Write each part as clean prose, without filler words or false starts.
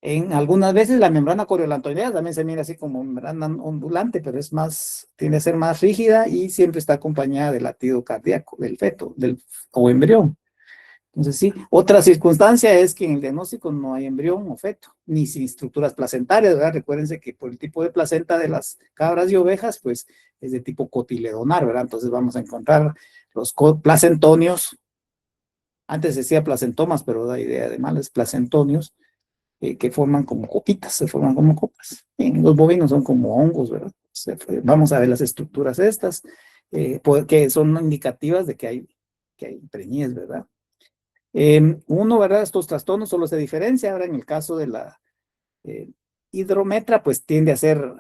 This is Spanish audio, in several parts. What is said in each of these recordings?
En algunas veces la membrana coriolantoidea también se mira así como membrana ondulante, pero es más, tiende a ser más rígida y siempre está acompañada del latido cardíaco del feto o embrión. Entonces, sí, otra circunstancia es que en el diagnóstico no hay embrión o feto, ni sin estructuras placentarias, ¿verdad? Recuérdense que por el tipo de placenta de las cabras y ovejas, pues es de tipo cotiledonar, ¿verdad? Entonces vamos a encontrar los placentonios, antes decía placentomas, pero da idea de males placentonios, que forman como copitas, se forman como copas. En los bovinos son como hongos, ¿verdad? Vamos a ver las estructuras estas, que son indicativas de que hay preñez, ¿verdad? Uno, ¿verdad? Estos trastornos solo se diferencia. Ahora, en el caso de la eh, hidrometra, pues tiende a ser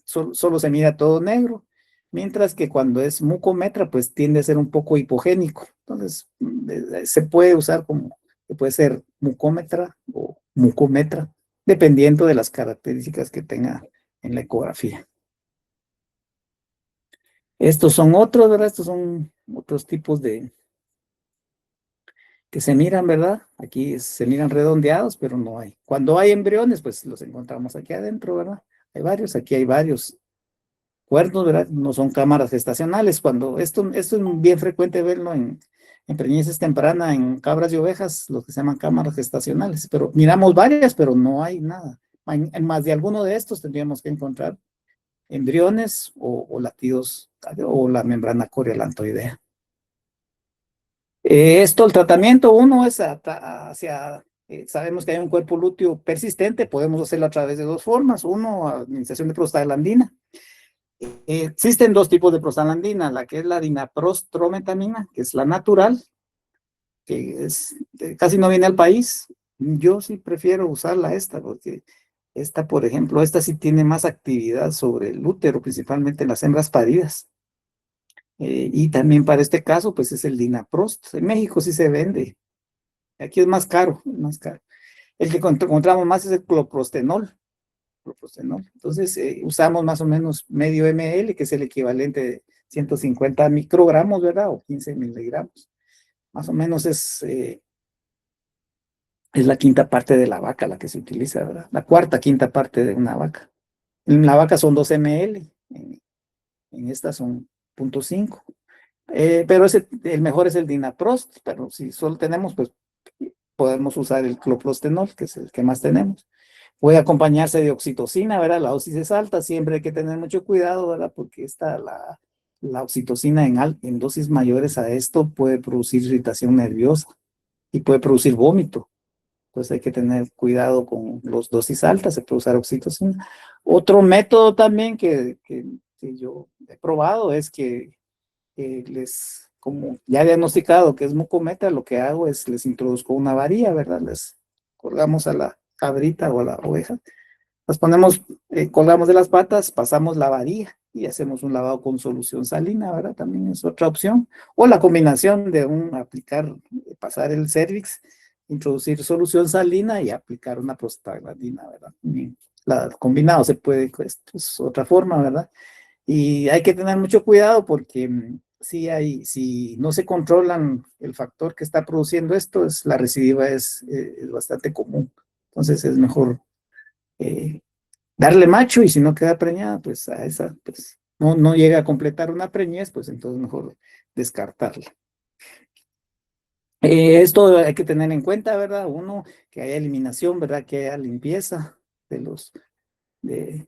solo se mira todo negro, mientras que cuando es mucometra, pues tiende a ser un poco hipogénico. Entonces, se puede usar como, puede ser mucómetra o mucometra, dependiendo de las características que tenga en la ecografía. Estos son otros, ¿verdad? Estos son otros tipos que se miran, ¿verdad? Aquí se miran redondeados, pero no hay. Cuando hay embriones, pues los encontramos aquí adentro, ¿verdad? Hay varios, aquí hay varios cuernos, ¿verdad? No son cámaras gestacionales. Esto es bien frecuente verlo en preñeces temprana, en cabras y ovejas, lo que se llaman cámaras gestacionales. Pero miramos varias, pero no hay nada. En más de alguno de estos tendríamos que encontrar embriones o latidos o la membrana coriolantoidea. El tratamiento, uno es sabemos que hay un cuerpo lúteo persistente, podemos hacerlo a través de dos formas. Uno, administración de prostaglandina. Existen dos tipos de prostaglandina, la que es la dinaprostrometamina, que es la natural, casi no viene al país. Yo sí prefiero usarla esta, porque esta, por ejemplo, esta sí tiene más actividad sobre el útero, principalmente en las hembras paridas. Y también para este caso, pues es el Dinaprost. En México sí se vende. Aquí es más caro, más caro. El que encontramos más es el cloprostenol. Entonces, usamos más o menos medio ml, que es el equivalente de 150 microgramos, ¿verdad? O 15 miligramos. Más o menos es la quinta parte de la vaca la que se utiliza, ¿verdad? La cuarta, quinta parte de una vaca. En la vaca son 2 ml, en esta son 0,5. Pero el mejor es el Dinaprost, pero si solo tenemos, pues podemos usar el cloprostenol, que es el que más tenemos. Puede acompañarse de oxitocina, ¿verdad? La dosis es alta, siempre hay que tener mucho cuidado, ¿verdad? Porque la oxitocina en dosis mayores a esto puede producir irritación nerviosa y puede producir vómito. Entonces hay que tener cuidado con las dosis altas, se puede usar oxitocina. Otro método también que yo he probado es que como ya diagnosticado que es mucometra, lo que hago es les introduzco una varilla, ¿verdad? Les colgamos a la cabrita o a la oveja, las ponemos, colgamos de las patas, pasamos la varilla y hacemos un lavado con solución salina, ¿verdad? También es otra opción. O la combinación de pasar el cervix, introducir solución salina y aplicar una prostaglandina, ¿verdad? Combinado se puede, esto es otra forma, ¿verdad? Y hay que tener mucho cuidado porque si no se controlan el factor que está produciendo esto, la recidiva es bastante común. Entonces es mejor eh, darle macho y si no queda preñada, pues a esa, pues no llega a completar una preñez, pues entonces mejor descartarla. Esto hay que tener en cuenta, ¿verdad? Uno, que haya eliminación, ¿verdad? Que haya limpieza de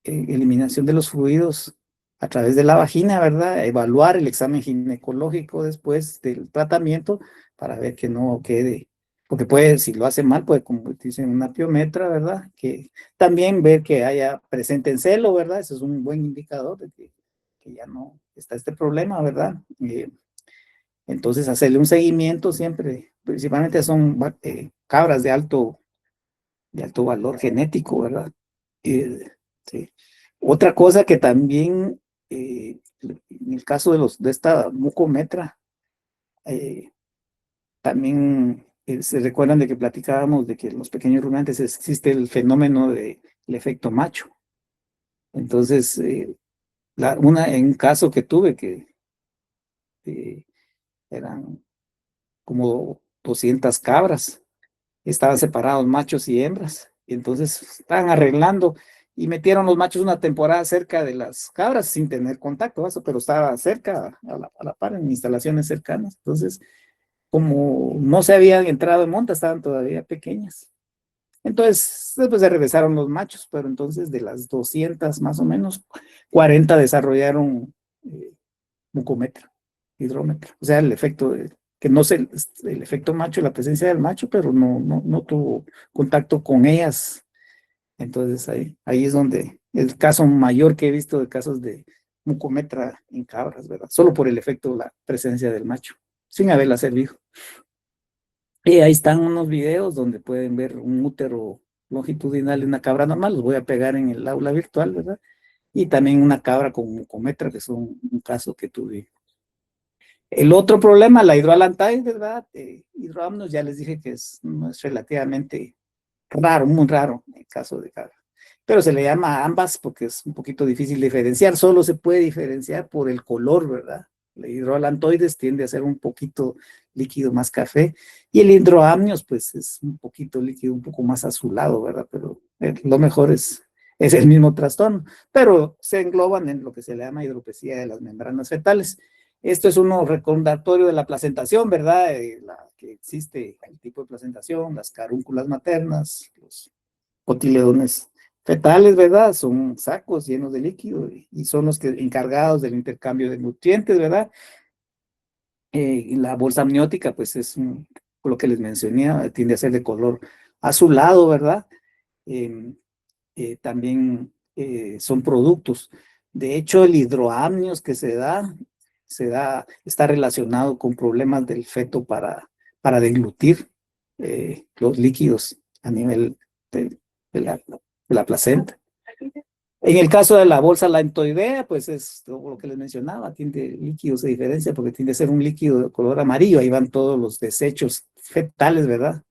eliminación de los fluidos a través de la vagina, ¿verdad? Evaluar el examen ginecológico después del tratamiento para ver que no quede, porque puede, si lo hace mal, puede convertirse en una piometra, ¿verdad? Que también ver que haya presente en celo, ¿verdad? Ese es un buen indicador de que ya no está este problema, ¿verdad? Entonces, hacerle un seguimiento siempre, principalmente son cabras de alto valor genético, ¿verdad? Sí. Otra cosa que también, en el caso de esta mucometra, eh, también se recuerdan de que platicábamos de que en los pequeños rumiantes existe el fenómeno del efecto macho. Entonces, en un caso que tuve eh, eran como 200 cabras estaban separados machos y hembras, y entonces estaban arreglando y metieron los machos una temporada cerca de las cabras sin tener contacto, eso, pero estaba cerca, a la par, en instalaciones cercanas. Entonces, como no se habían entrado en monta, estaban todavía pequeñas. Entonces, después se regresaron los machos, pero entonces de las 200 más o menos, 40 desarrollaron mucometro, hidrómetro. O sea, el efecto que no sé, el efecto macho, la presencia del macho, pero no tuvo contacto con ellas. Entonces ahí es donde el caso mayor que he visto de casos de mucometra en cabras, ¿verdad? Solo por el efecto de la presencia del macho, sin haberla servido. Y ahí están unos videos donde pueden ver un útero longitudinal de una cabra normal, los voy a pegar en el aula virtual, ¿verdad? Y también una cabra con mucometra, que es un caso que tuve. El otro problema, la hidroalantaide, ¿verdad? Hidroamnios, ya les dije que no es relativamente raro, muy raro en el caso de cabra. Pero se le llama a ambas porque es un poquito difícil diferenciar, solo se puede diferenciar por el color, ¿verdad? El hidroalantoides tiende a ser un poquito líquido más café y el hidroamnios pues es un poquito líquido, un poco más azulado, ¿verdad? Pero lo mejor es el mismo trastorno, pero se engloban en lo que se le llama hidropesía de las membranas fetales. Esto es uno recordatorio de la placentación, ¿verdad? Que existe el tipo de placentación, las carúnculas maternas, los cotiledones fetales, ¿verdad? Son sacos llenos de líquido y son los que encargados del intercambio de nutrientes, ¿verdad? Y la bolsa amniótica, pues lo que les mencioné, tiende a ser de color azulado, ¿verdad? Eh, también son productos. De hecho, el hidroamnios que está relacionado con problemas del feto para deglutir los líquidos a nivel de la placenta. En el caso de la bolsa lantoidea, pues es lo que les mencionaba, tiene líquidos de diferencia porque tiende a ser un líquido de color amarillo, ahí van todos los desechos fetales, ¿verdad?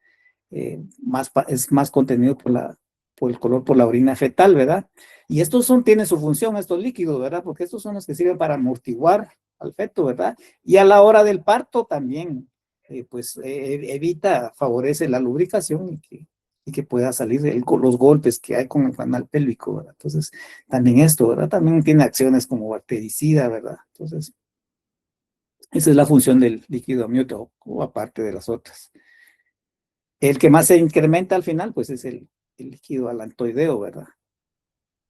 Es más contenido por el color, por la orina fetal, ¿verdad? Y tienen su función, estos líquidos, ¿verdad? Porque estos son los que sirven para amortiguar al feto, ¿verdad? Y a la hora del parto también, pues favorece la lubricación y que pueda salir los golpes que hay con el canal pélvico, ¿verdad? Entonces, también esto, ¿verdad? También tiene acciones como bactericida, ¿verdad? Entonces, esa es la función del líquido amniótico, aparte de las otras. El que más se incrementa al final, pues es el líquido alantoideo, ¿verdad?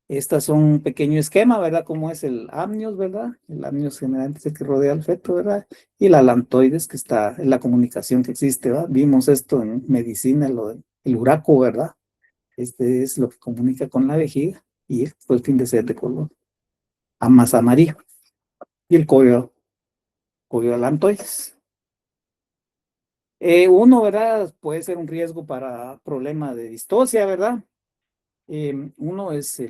Estas son un pequeño esquema, ¿verdad? Como es el amnios, ¿verdad? El amnios generalmente es el que rodea al feto, ¿verdad? Y la alantoides, que está en la comunicación que existe, ¿verdad? Vimos esto en medicina, el uraco, ¿verdad? Este es lo que comunica con la vejiga y pues tiende a ser de color más amarillo. Y el corio alantoides. Uno, ¿verdad? Puede ser un riesgo para problema de distocia, ¿verdad? Uno es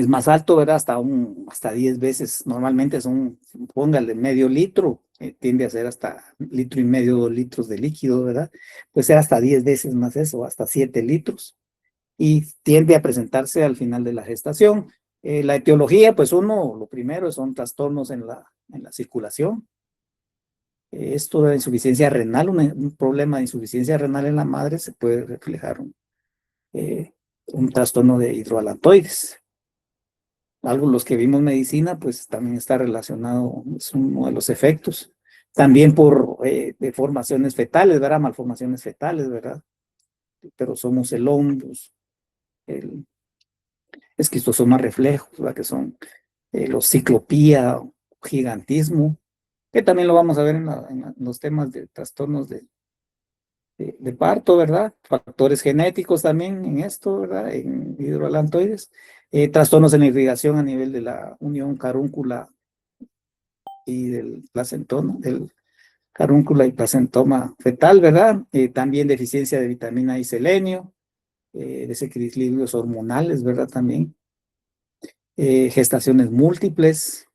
más alto, ¿verdad? Hasta 10 veces. Normalmente póngale medio litro, tiende a ser hasta litro y medio, 2 litros de líquido, ¿verdad? Puede ser hasta 10 veces más eso, hasta 7 litros. Y tiende a presentarse al final de la gestación. La etiología, pues lo primero son trastornos en la circulación. Esto de insuficiencia renal, un problema de insuficiencia renal en la madre se puede reflejar un trastorno de hidroalantoides. Algo los que vimos medicina, pues también está relacionado, es uno de los efectos. También por deformaciones fetales, ¿verdad? Malformaciones fetales, ¿verdad? Pero somos el hombros, el esquistosoma reflejos, ¿verdad? Que son los ciclopía, gigantismo, que también lo vamos a ver en los temas de trastornos de parto, ¿verdad? Factores genéticos también en esto, ¿verdad? En hidroalantoides. Trastornos en la irrigación a nivel de la unión carúncula y del placentoma, del carúncula y placentoma fetal, ¿verdad? También deficiencia de vitamina y selenio, desequilibrios hormonales, ¿verdad? También. Gestaciones múltiples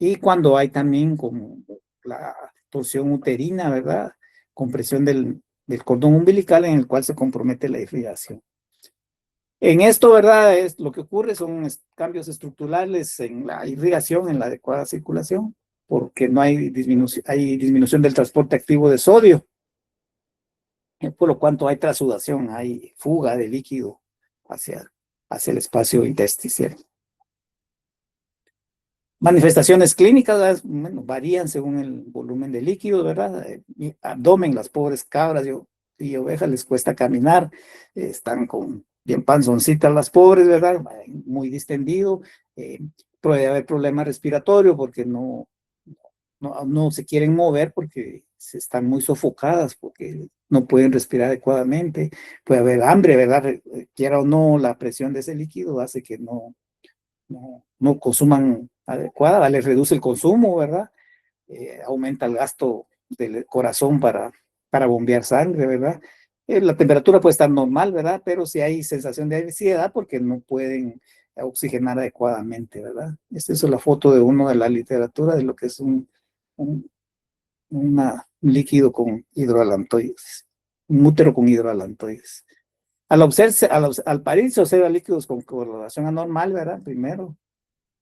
y cuando hay también como la torsión uterina, ¿verdad? Compresión del cordón umbilical en el cual se compromete la irrigación. En esto, ¿verdad? Lo que ocurre son cambios estructurales en la irrigación, en la adecuada circulación, porque no hay disminución del transporte activo de sodio. por lo cuanto hay trasudación, hay fuga de líquido hacia, hacia el espacio intersticial. Manifestaciones clínicas, bueno, varían según el volumen de líquido, ¿verdad? Abdomen, las pobres cabras y ovejas les cuesta caminar, están con bien panzoncitas las pobres, ¿verdad? Muy distendido, eh, puede haber problema respiratorio porque no se quieren mover porque se están muy sofocadas, porque no pueden respirar adecuadamente, puede haber hambre, ¿verdad? Quiera o no, la presión de ese líquido hace que no consuman adecuada, les reduce el consumo, ¿verdad? Aumenta el gasto del corazón para bombear sangre, ¿verdad? La temperatura puede estar normal, ¿verdad? Pero si hay sensación de ansiedad porque no pueden oxigenar adecuadamente, ¿verdad? Esta es la foto de uno de la literatura de lo que es un, un líquido con hidroalantoides, un útero con hidroalantoides. Al parir se observa líquidos con coloración anormal, ¿verdad? Primero,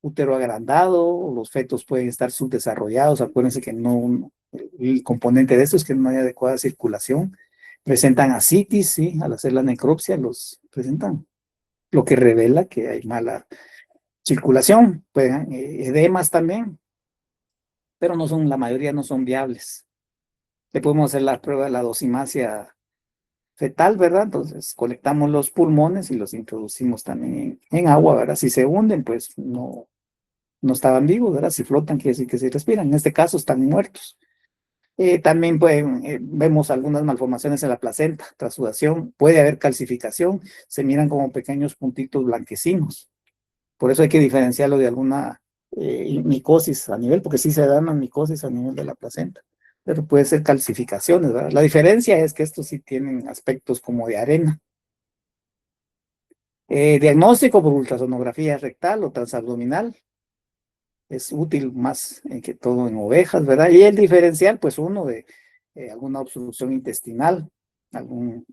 útero agrandado, los fetos pueden estar subdesarrollados, acuérdense que el componente de esto es que no hay adecuada circulación, presentan ascitis, ¿sí? Al hacer la necropsia los presentan, lo que revela que hay mala circulación, pueden, edemas también, pero la mayoría no son viables. Le podemos hacer la prueba de la dosimasia fetal, ¿verdad? Entonces colectamos los pulmones y los introducimos también en agua, ¿verdad? Si se hunden, pues no estaban vivos, ¿verdad? Si flotan, quiere decir que se respiran. En este caso están muertos. También vemos algunas malformaciones en la placenta, trasudación, puede haber calcificación, se miran como pequeños puntitos blanquecinos. Por eso hay que diferenciarlo de alguna micosis a nivel, porque sí se dan las micosis a nivel de la placenta, pero puede ser calcificaciones, ¿verdad? La diferencia es que estos sí tienen aspectos como de arena. Diagnóstico por ultrasonografía rectal o transabdominal. Es útil más que todo en ovejas, ¿verdad? Y el diferencial, pues uno de alguna obstrucción intestinal,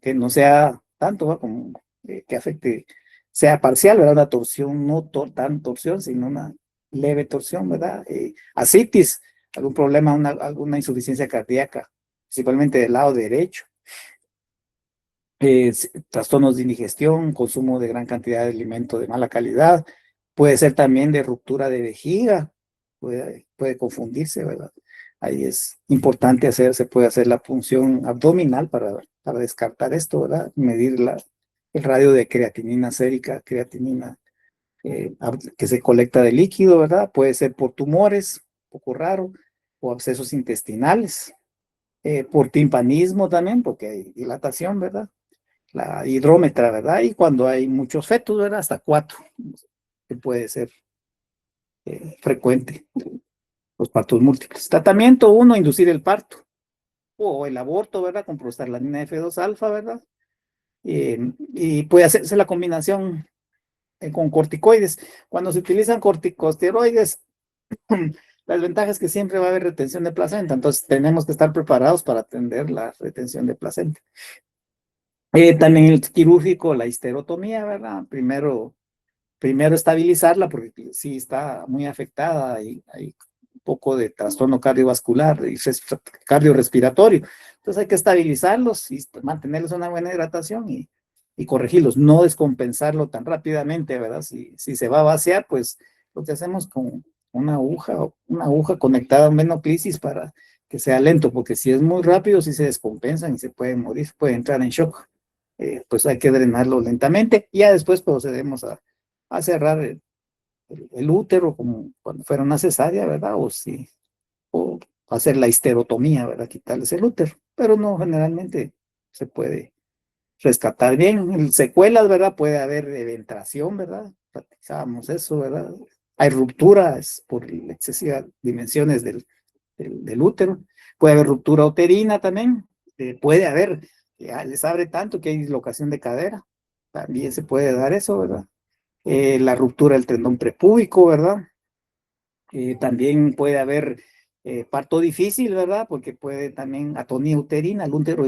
que no sea tanto, ¿va? Como que afecte, sea parcial, ¿verdad? Una torsión, no tan torsión, sino una leve torsión, ¿verdad? Ascitis, algún problema, alguna insuficiencia cardíaca, principalmente del lado derecho. Trastornos de indigestión, consumo de gran cantidad de alimento de mala calidad, puede ser también de ruptura de vejiga, puede confundirse, ¿verdad? Ahí es importante se puede hacer la punción abdominal para descartar esto, ¿verdad? Medir el radio de creatinina sérica, creatinina que se colecta de líquido, ¿verdad? Puede ser por tumores, un poco raro, o abscesos intestinales, por timpanismo también, porque hay dilatación, ¿verdad? La hidrómetra, ¿verdad? Y cuando hay muchos fetos, ¿verdad? Hasta 4, que puede ser frecuente, los partos múltiples. Tratamiento 1, inducir el parto o el aborto, ¿verdad? Con prostaglandina F2 alfa, ¿verdad? Y puede hacerse la combinación con corticoides. Cuando se utilizan corticosteroides, la desventaja es que siempre va a haber retención de placenta, entonces tenemos que estar preparados para atender la retención de placenta. También el quirúrgico, la histerotomía, ¿verdad? Primero estabilizarla porque sí está muy afectada y hay un poco de trastorno cardiovascular y cardiorrespiratorio. Entonces hay que estabilizarlos y mantenerles una buena hidratación y corregirlos, no descompensarlo tan rápidamente, ¿verdad? Si se va a vaciar, pues lo que hacemos con una aguja conectada a un venoclisis para que sea lento, porque si es muy rápido, sí se descompensan y se pueden morir, puede entrar en shock. Pues hay que drenarlo lentamente y ya después procedemos a cerrar el útero como cuando fuera una cesárea, ¿verdad? O hacer la histerotomía, ¿verdad? Quitarles el útero, pero no, generalmente se puede rescatar bien. En secuelas, ¿verdad? Puede haber eventración, ¿verdad? Platicábamos eso, ¿verdad? Hay rupturas por excesivas dimensiones del útero. Puede haber ruptura uterina también. Puede haber, les abre tanto que hay dislocación de cadera. También se puede dar eso, ¿verdad? La ruptura del tendón prepúbico, ¿verdad? También puede haber parto difícil, ¿verdad? Porque puede también atonía uterina, el útero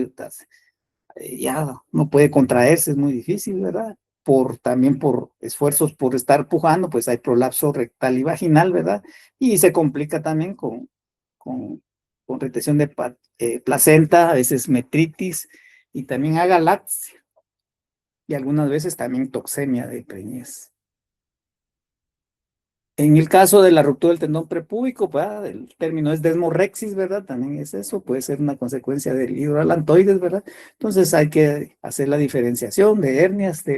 ya no puede contraerse, es muy difícil, ¿verdad? También por esfuerzos por estar pujando, pues hay prolapso rectal y vaginal, ¿verdad? Y se complica también con retención de placenta, a veces metritis y también agalaxia, y algunas veces también toxemia de preñez. En el caso de la ruptura del tendón prepúbico, ¿verdad? El término es desmorrexis, ¿verdad? También es eso, puede ser una consecuencia del hidroalantoides, ¿verdad? Entonces hay que hacer la diferenciación de hernias, de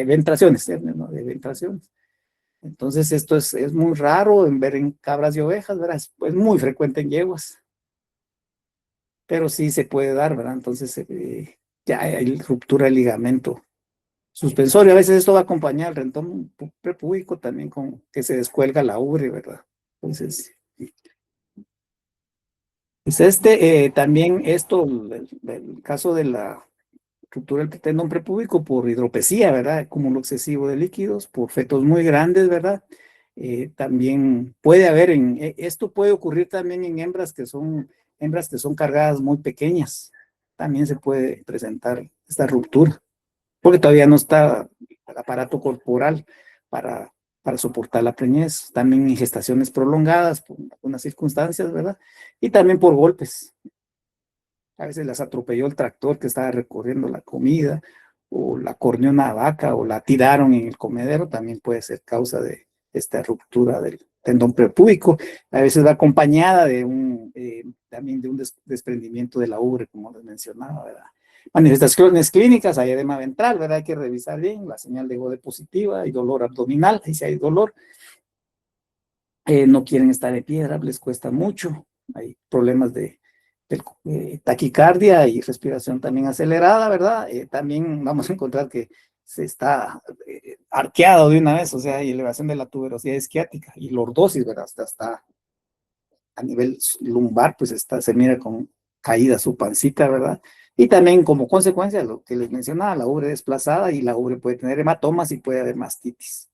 ventraciones, hernias, ¿no? De ventraciones. Entonces esto es muy raro en ver en cabras y ovejas, ¿verdad? Es muy frecuente en yeguas, pero sí se puede dar, ¿verdad? Entonces ya hay ruptura del ligamento suspensorio. A veces esto va a acompañar al rentón prepúbico también con que se descuelga la ubre, ¿verdad? Entonces, pues también esto, el caso de la ruptura del tendón prepúbico por hidropesía, ¿verdad? Acúmulo excesivo de líquidos, por fetos muy grandes, ¿verdad? También puede haber, esto puede ocurrir también en hembras que son cargadas muy pequeñas. También se puede presentar esta ruptura porque todavía no está el aparato corporal para, para soportar la preñez, también en gestaciones prolongadas por algunas circunstancias, ¿verdad? Y también por golpes. A veces las atropelló el tractor que estaba recorriendo la comida, o la corneó una vaca, o la tiraron en el comedero, también puede ser causa de esta ruptura del tendón prepúbico. A veces va acompañada de también de un desprendimiento de la ubre, como les mencionaba, ¿verdad? Manifestaciones clínicas, hay edema ventral, ¿verdad? Hay que revisar bien la señal de Gode positiva, hay dolor abdominal, y si hay dolor, no quieren estar de piedra, les cuesta mucho, hay problemas de taquicardia y respiración también acelerada, ¿verdad? También vamos a encontrar que se está arqueado de una vez, o sea, hay elevación de la tuberosidad isquiática y lordosis, ¿verdad? Hasta a nivel lumbar, pues se mira con caída su pancita, ¿verdad? Y también como consecuencia, lo que les mencionaba, la ubre desplazada y la ubre puede tener hematomas y puede haber mastitis.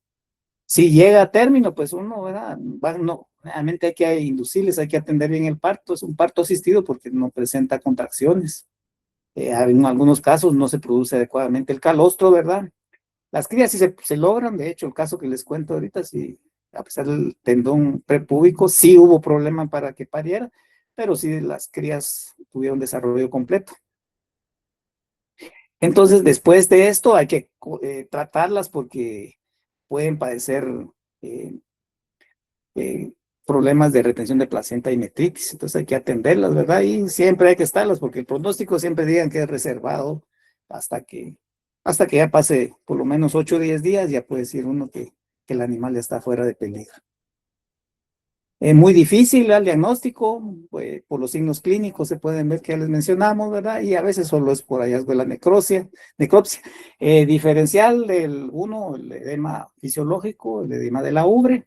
Si llega a término, pues uno, ¿verdad? No, realmente hay que inducirles, hay que atender bien el parto. Es un parto asistido porque no presenta contracciones. En algunos casos no se produce adecuadamente el calostro, ¿verdad? Las crías sí se logran, de hecho, el caso que les cuento ahorita, sí, a pesar del tendón prepúbico, sí hubo problema para que pariera, pero sí las crías tuvieron desarrollo completo. Entonces, después de esto, hay que tratarlas porque pueden padecer eh, eh, problemas de retención de placenta y metritis. Entonces hay que atenderlas, ¿verdad? Y siempre hay que estarlas porque el pronóstico siempre digan que es reservado hasta que, hasta que ya pase por lo menos 8 o 10 días, ya puede decir uno que el animal ya está fuera de peligro. Es muy difícil el diagnóstico, por los signos clínicos se pueden ver que ya les mencionamos, ¿verdad? Y a veces solo es por hallazgo de la necropsia. Diferencial del uno, el edema fisiológico, el edema de la ubre,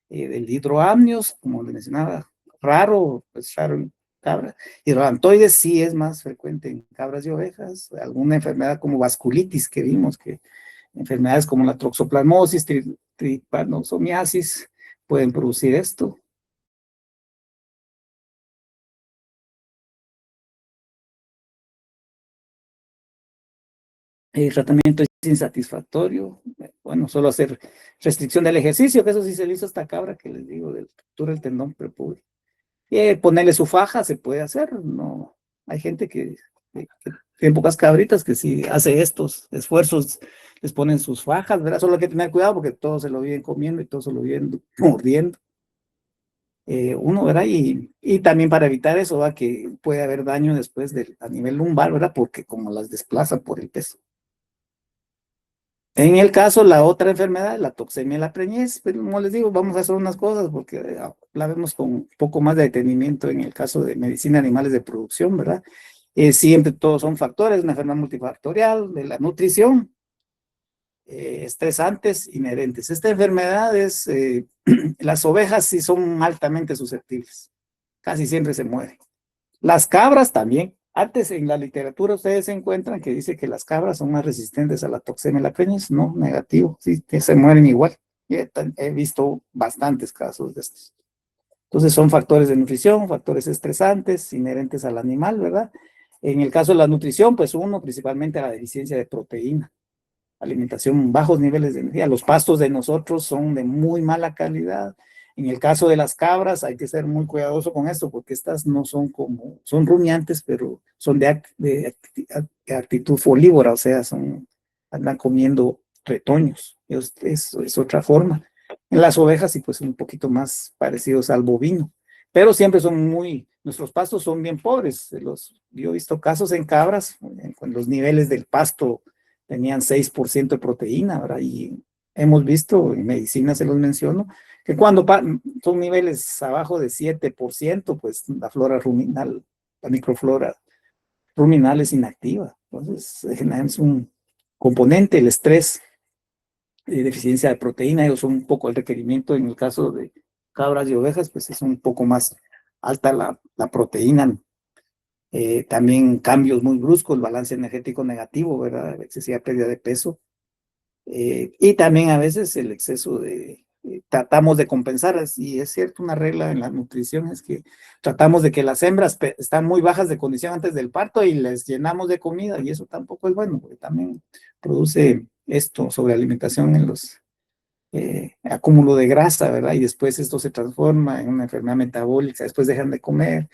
del hidroamnios, como le mencionaba, raro, pues raro en cabras. Hidroantoides sí es más frecuente en cabras y ovejas. Alguna enfermedad como vasculitis que vimos, que enfermedades como la toxoplasmosis, trypanosomiasis pueden producir esto. El tratamiento es insatisfactorio. Bueno, solo hacer restricción del ejercicio, que eso sí se le hizo a esta cabra que les digo, del ruptura del tendón prepúbico. Ponerle su faja se puede hacer, no. Hay gente que tiene pocas cabritas que si hace estos esfuerzos, les ponen sus fajas, ¿verdad? Solo hay que tener cuidado porque todos se lo vienen comiendo y todos se lo vienen mordiendo. Uno, ¿verdad? Y también para evitar eso, ¿verdad? Que puede haber daño después a nivel lumbar, ¿verdad? Porque como las desplaza por el peso. En el caso, la otra enfermedad, la toxemia, la preñez, pero como les digo, vamos a hacer unas cosas porque la vemos con un poco más de detenimiento en el caso de medicina de animales de producción, ¿verdad? Siempre todos son factores, una enfermedad multifactorial de la nutrición, estresantes inherentes. Esta enfermedad es, las ovejas sí son altamente susceptibles, casi siempre se mueren. Las cabras también. Antes en la literatura ustedes encuentran que dice que las cabras son más resistentes a la toxemia y la preñez. No, negativo, sí, que se mueren igual. He visto bastantes casos de estos. Entonces son factores de nutrición, factores estresantes inherentes al animal, ¿verdad? En el caso de la nutrición, pues uno, principalmente la deficiencia de proteína, alimentación, bajos niveles de energía. Los pastos de nosotros son de muy mala calidad. En el caso de las cabras hay que ser muy cuidadoso con esto porque estas no son como, son rumiantes, pero son de actitud folívora, o sea, andan comiendo retoños. Es otra forma. En las ovejas sí, pues un poquito más parecidos al bovino, pero siempre son nuestros pastos son bien pobres. Yo he visto casos en cabras, con los niveles del pasto tenían 6% de proteína, ¿verdad? Y hemos visto, en medicina se los menciono, que cuando son niveles abajo de 7%, pues la flora ruminal, la microflora ruminal es inactiva. Entonces, es un componente, el estrés, deficiencia de proteína, ellos son un poco el requerimiento en el caso de cabras y ovejas, pues es un poco más alta la proteína. También cambios muy bruscos, balance energético negativo, ¿verdad? Excesiva pérdida de peso. Y también a veces el exceso tratamos de compensar, y es cierto, una regla en la nutrición es que tratamos de que las hembras están muy bajas de condición antes del parto y les llenamos de comida, y eso tampoco es bueno, porque también produce esto sobre alimentación en los acúmulo de grasa, ¿verdad? Y después esto se transforma en una enfermedad metabólica, después dejan de comer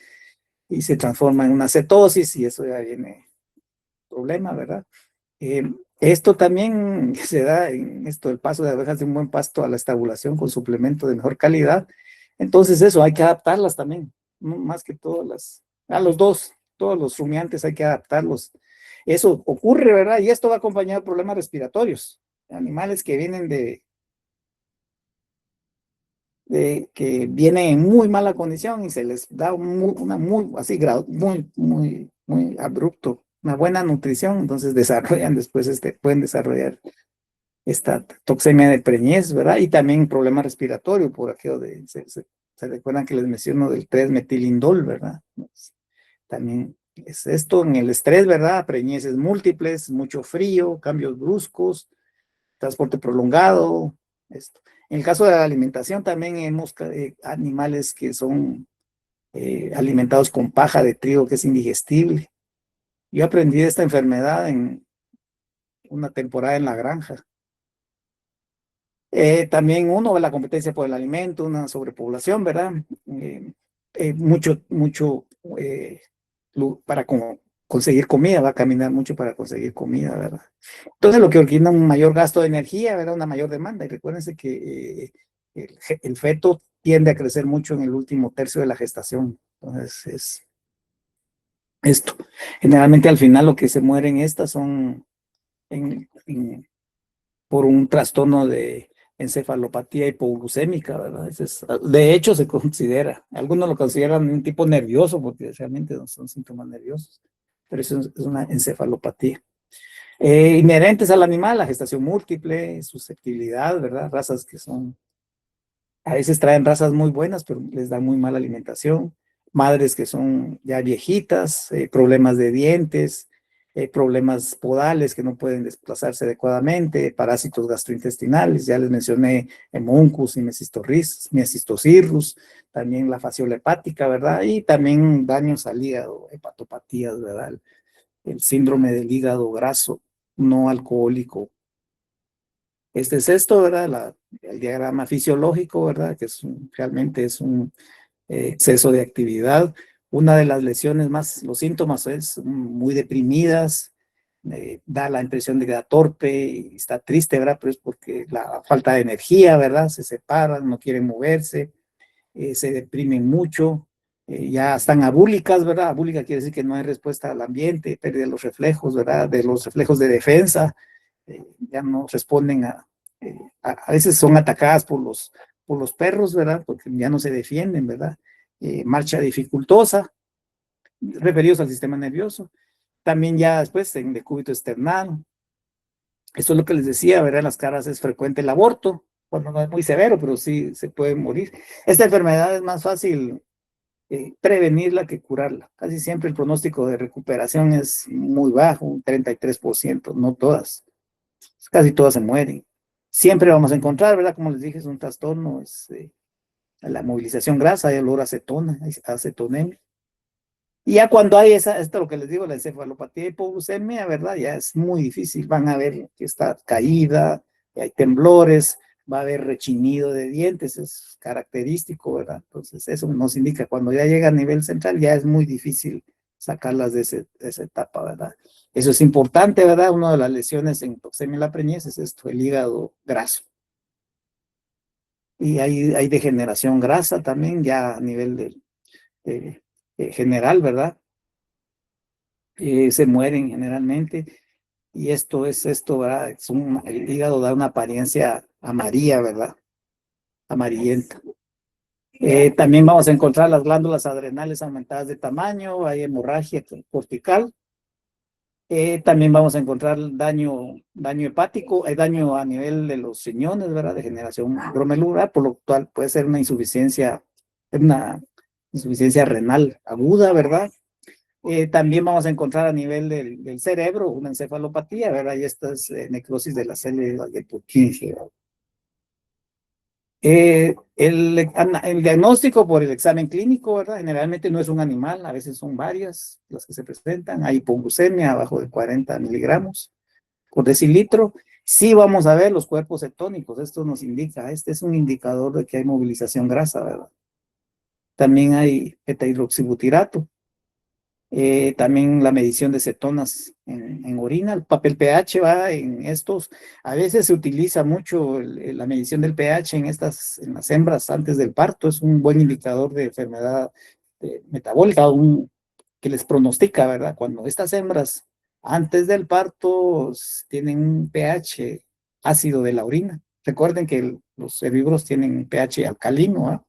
y se transforma en una cetosis y eso ya viene problema, ¿verdad? Eh, Esto también se da en esto del paso de abejas de un buen pasto a la estabulación con suplemento de mejor calidad. Entonces eso hay que adaptarlas también, ¿no? Más que a los dos, todos los rumiantes hay que adaptarlos. Eso ocurre, ¿verdad? Y esto va acompañado de problemas respiratorios. Animales que vienen que vienen en muy mala condición y se les da una muy, así, muy abrupto, una buena nutrición, entonces desarrollan después, pueden desarrollar esta toxemia de preñez, ¿verdad? Y también problema respiratorio por aquello se recuerdan que les menciono del 3-metilindol, ¿verdad? Pues, también es esto en el estrés, ¿verdad? Preñeces múltiples, mucho frío, cambios bruscos, transporte prolongado, esto. En el caso de la alimentación también hemos animales que son alimentados con paja de trigo que es indigestible. Yo aprendí de esta enfermedad en una temporada en la granja. También uno, la competencia por el alimento, una sobrepoblación, ¿verdad? Mucho eh, para conseguir comida, va a caminar mucho para conseguir comida, ¿verdad? Entonces lo que origina un mayor gasto de energía, ¿verdad? Una mayor demanda. Y recuérdense que el feto tiende a crecer mucho en el último tercio de la gestación. Entonces es esto. Generalmente al final lo que se mueren estas son por un trastorno de encefalopatía hipoglucémica, ¿verdad? De hecho, se considera, algunos lo consideran un tipo nervioso porque realmente no son síntomas nerviosos, pero eso es una encefalopatía. Inherentes al animal, la gestación múltiple, susceptibilidad, ¿verdad? Razas que son a veces traen razas muy buenas, pero les da muy mala alimentación. Madres que son ya viejitas, problemas de dientes, problemas podales que no pueden desplazarse adecuadamente, parásitos gastrointestinales, ya les mencioné hemoncus y mecistocirrus, también la fasciola hepática, ¿verdad? Y también daños al hígado, hepatopatías, ¿verdad? El síndrome del hígado graso no alcohólico. Este es esto, ¿verdad? El diagrama fisiológico, ¿verdad? Que realmente es un exceso de actividad. Una de las lesiones más, los síntomas es muy deprimidas, da la impresión de que da torpe y está triste, ¿verdad? Pero es porque la falta de energía, ¿verdad? Se separan, no quieren moverse, se deprimen mucho, ya están abúlicas, ¿verdad? Abúlica quiere decir que no hay respuesta al ambiente, pérdida de los reflejos, ¿verdad? De los reflejos de defensa, ya no responden a veces son atacadas por los perros, ¿verdad? Porque ya no se defienden, ¿verdad? Marcha dificultosa, referidos al sistema nervioso. También ya después en decúbito external. Esto es lo que les decía, ¿verdad? En las caras es frecuente el aborto, bueno, no es muy severo, pero sí se puede morir. Esta enfermedad es más fácil prevenirla que curarla. Casi siempre el pronóstico de recuperación es muy bajo, un 33%, no todas. Casi todas se mueren. Siempre vamos a encontrar, ¿verdad? Como les dije, es un trastorno, es la movilización grasa, hay olor a acetona, acetonemia. Y ya cuando hay esto es lo que les digo, la encefalopatía hipoglucemia, ¿verdad? Ya es muy difícil, van a ver que está caída, hay temblores, va a haber rechinido de dientes, es característico, ¿verdad? Entonces, eso nos indica cuando ya llega a nivel central, ya es muy difícil sacarlas de esa etapa, ¿verdad? Eso es importante, ¿verdad? Una de las lesiones en toxemia la preñez es esto, el hígado graso. Y hay degeneración grasa también, ya a nivel general, ¿verdad? Se mueren generalmente. Y esto, ¿verdad? El hígado da una apariencia amarilla, ¿verdad? Amarillenta. También vamos a encontrar las glándulas adrenales aumentadas de tamaño, hay hemorragia cortical. También vamos a encontrar daño hepático, hay daño a nivel de los riñones, ¿verdad? Degeneración glomerular, por lo cual puede ser una insuficiencia renal aguda, ¿verdad? También vamos a encontrar a nivel del cerebro una encefalopatía, ¿verdad? Y esta es necrosis de las células de Purkinje, ¿verdad? El diagnóstico por el examen clínico, ¿verdad? Generalmente no es un animal, a veces son varias las que se presentan. Hay hipoglucemia abajo de 40 miligramos por decilitro. Sí vamos a ver los cuerpos cetónicos, esto nos indica, este es un indicador de que hay movilización grasa, ¿verdad? También hay beta-hidroxibutirato. También la medición de cetonas en orina, el papel pH va en estos, a veces se utiliza mucho la medición del pH en las hembras antes del parto, es un buen indicador de enfermedad metabólica, que les pronostica, ¿verdad? Cuando estas hembras antes del parto tienen un pH ácido de la orina, recuerden que los herbívoros tienen un pH alcalino, ¿ah?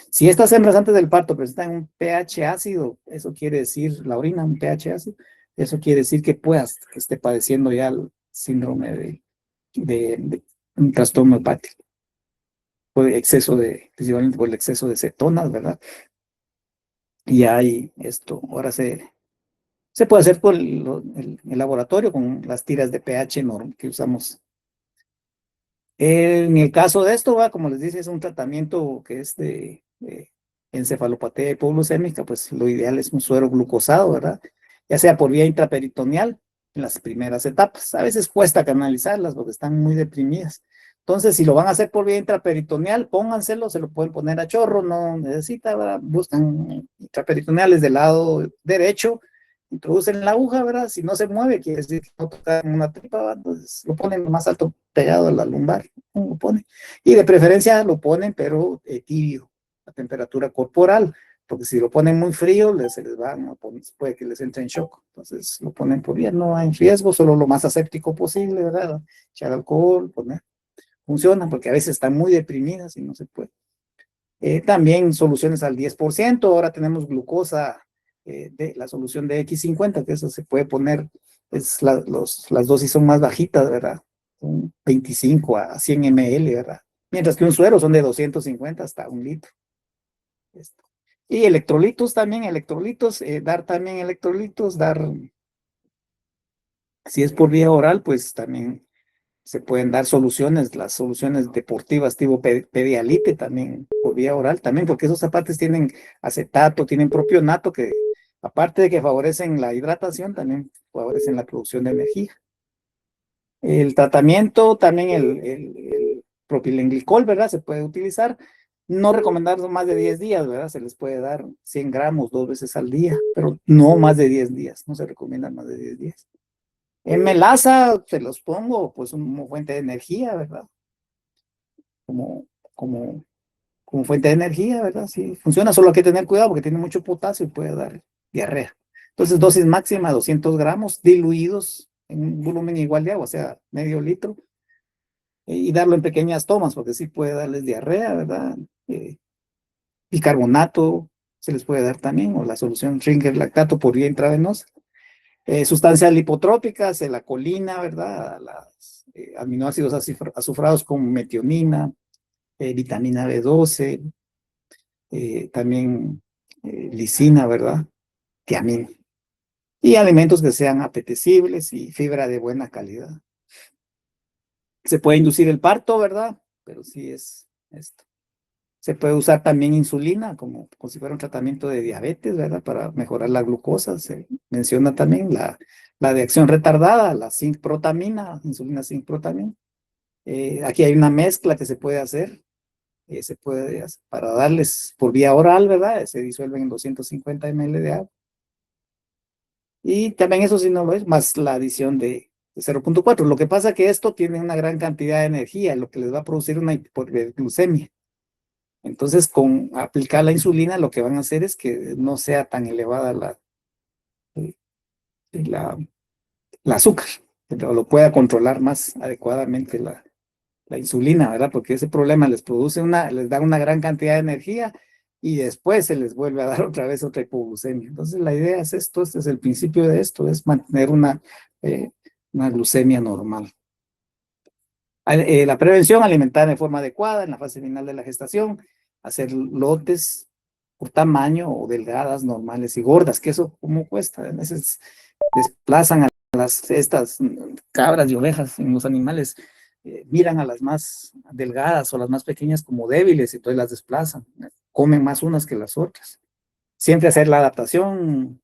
Si estas hembras antes del parto presentan un pH ácido, eso quiere decir, la orina, un pH ácido, eso quiere decir que que esté padeciendo ya el síndrome de un trastorno hepático, principalmente por el exceso de cetonas, ¿verdad? Y hay esto, ahora se puede hacer por el laboratorio con las tiras de pH que usamos. En el caso de esto, como les dice, es un tratamiento que es de encefalopatía hipoglucémica, pues lo ideal es un suero glucosado, ¿verdad? Ya sea por vía intraperitoneal en las primeras etapas. A veces cuesta canalizarlas porque están muy deprimidas. Entonces, si lo van a hacer por vía intraperitoneal, pónganselo, se lo pueden poner a chorro, no necesita, ¿verdad? Buscan intraperitoneales del lado derecho, introducen la aguja, ¿verdad? Si no se mueve, quiere decir que no toca una tripa, ¿verdad? Entonces lo ponen más alto pegado a la lumbar, ¿no? Lo ponen. Y de preferencia lo ponen, pero tibio, a temperatura corporal, porque si lo ponen muy frío, se les va, ¿no? Puede que les entre en shock. Entonces lo ponen por bien, no hay riesgo, solo lo más aséptico posible, ¿verdad? Echar alcohol, poner. Funciona, porque a veces están muy deprimidas y no se puede. También soluciones al 10%, ahora tenemos glucosa de la solución de X50, que eso se puede poner, las dosis son más bajitas, ¿verdad? Un 25 a 100 ml, ¿verdad? Mientras que un suero son de 250 hasta un litro. Esto. Y electrolitos también, dar también electrolitos, si es por vía oral, pues también se pueden dar soluciones, las soluciones deportivas tipo pedialite también por vía oral también, porque esos zapatos tienen acetato, tienen propionato que aparte de que favorecen la hidratación, también favorecen la producción de energía. El tratamiento, también el propilenglicol, ¿verdad? Se puede utilizar. No recomendar más de 10 días, ¿verdad? Se les puede dar 100 gramos 2 veces al día, pero no más de 10 días. No se recomienda más de 10 días. En melaza se los pongo pues como fuente de energía, ¿verdad? Como, como, como fuente de energía, ¿verdad? Sí, funciona, solo hay que tener cuidado porque tiene mucho potasio y puede dar diarrea. Entonces, dosis máxima 200 gramos diluidos en un volumen igual de agua, o sea, medio litro, y darlo en pequeñas tomas porque sí puede darles diarrea, ¿verdad? Bicarbonato se les puede dar también, o la solución Ringer lactato por vía intravenosa. Sustancias lipotrópicas, la colina, ¿verdad? Los aminoácidos azufrados como metionina, vitamina B12, también lisina, ¿verdad? Tiamina. Y alimentos que sean apetecibles y fibra de buena calidad. Se puede inducir el parto, ¿verdad? Pero sí es esto. Se puede usar también insulina como si fuera un tratamiento de diabetes, ¿verdad? Para mejorar la glucosa. Se menciona también la de acción retardada, la zinc protamina, insulina zinc protamina. Aquí hay una mezcla que se puede hacer, para darles por vía oral, ¿verdad? Se disuelven en 250 ml de agua. Y también eso sí no lo es, más la adición de 0,4. Lo que pasa es que esto tiene una gran cantidad de energía, lo que les va a producir una hiperglucemia. Entonces, con aplicar la insulina, lo que van a hacer es que no sea tan elevada eh, la, la azúcar, pero lo pueda controlar más adecuadamente la insulina, ¿verdad? Porque ese problema les da una gran cantidad de energía y después se les vuelve a dar otra vez otra hipoglucemia. Entonces, la idea es esto, este es el principio de esto, es mantener eh, una glucemia normal. La prevención, alimentar de forma adecuada en la fase final de la gestación, hacer lotes por tamaño o delgadas, normales y gordas, que eso cómo cuesta. A veces desplazan a estas cabras y ovejas en los animales, miran a las más delgadas o las más pequeñas como débiles y entonces las desplazan, comen más unas que las otras. Siempre hacer la adaptación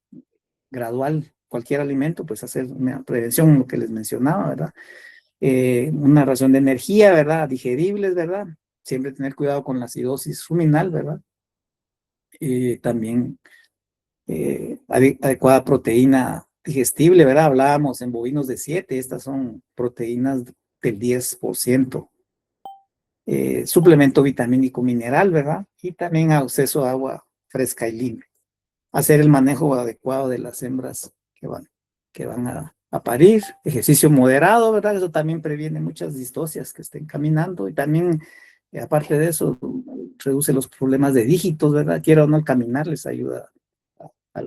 gradual, cualquier alimento, pues hacer una prevención, lo que les mencionaba, ¿verdad? Una ración de energía, ¿verdad? Digeribles, ¿verdad? Siempre tener cuidado con la acidosis ruminal, ¿verdad? También adecuada proteína digestible, ¿verdad? Hablábamos en bovinos de 7, estas son proteínas del 10%. Suplemento vitamínico mineral, ¿verdad? Y también acceso a agua fresca y limpia. Hacer el manejo adecuado de las hembras que van a parir, ejercicio moderado, ¿verdad? Eso también previene muchas distocias que estén caminando y también, aparte de eso, reduce los problemas de dígitos, ¿verdad? Quiera o no, el caminar les ayuda a,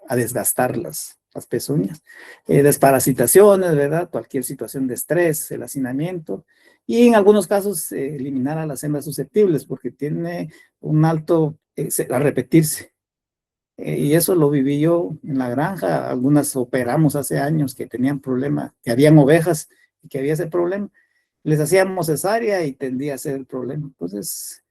a desgastar las pezuñas. Desparasitaciones, ¿verdad? Cualquier situación de estrés, el hacinamiento y en algunos casos eliminar a las hembras susceptibles porque tiene un alto a repetirse. Y eso lo viví yo en la granja. Algunas operamos hace años que tenían problema, que habían ovejas y que había ese problema. Les hacíamos cesárea y tendía a ser el problema. Entonces,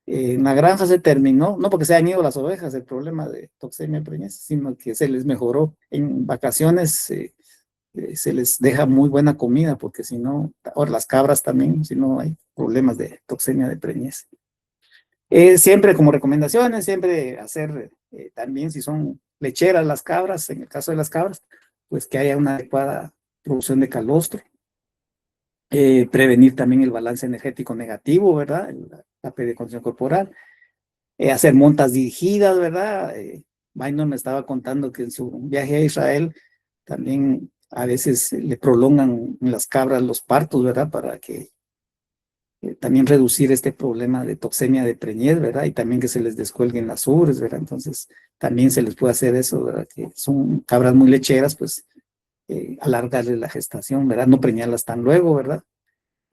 en la granja se terminó, no porque se han ido las ovejas, el problema de toxemia preñez, sino que se les mejoró. En vacaciones se les deja muy buena comida, porque si no, ahora las cabras también, si no hay problemas de toxemia de preñez. Siempre como recomendaciones, siempre hacer también si son lecheras las cabras, en el caso de las cabras, pues que haya una adecuada producción de calostro. Prevenir también el balance energético negativo, ¿verdad? La perecondición corporal. Hacer montas dirigidas, ¿verdad? Minor me estaba contando que en su viaje a Israel también a veces le prolongan en las cabras los partos, ¿verdad? Para que también reducir este problema de toxemia de preñez, ¿verdad? Y también que se les descuelguen las ubres, ¿verdad? Entonces, también se les puede hacer eso, ¿verdad? Que son cabras muy lecheras, pues alargarles la gestación, ¿verdad? No preñarlas tan luego, ¿verdad?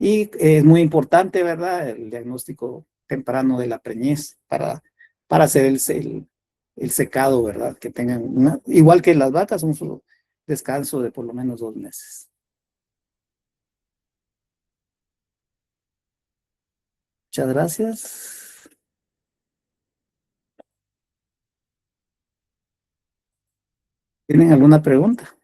Y es muy importante, ¿verdad? El diagnóstico temprano de la preñez para hacer el secado, ¿verdad? Que tengan, igual que las vacas, un solo descanso de por lo menos 2 meses. Muchas gracias. ¿Tienen alguna pregunta?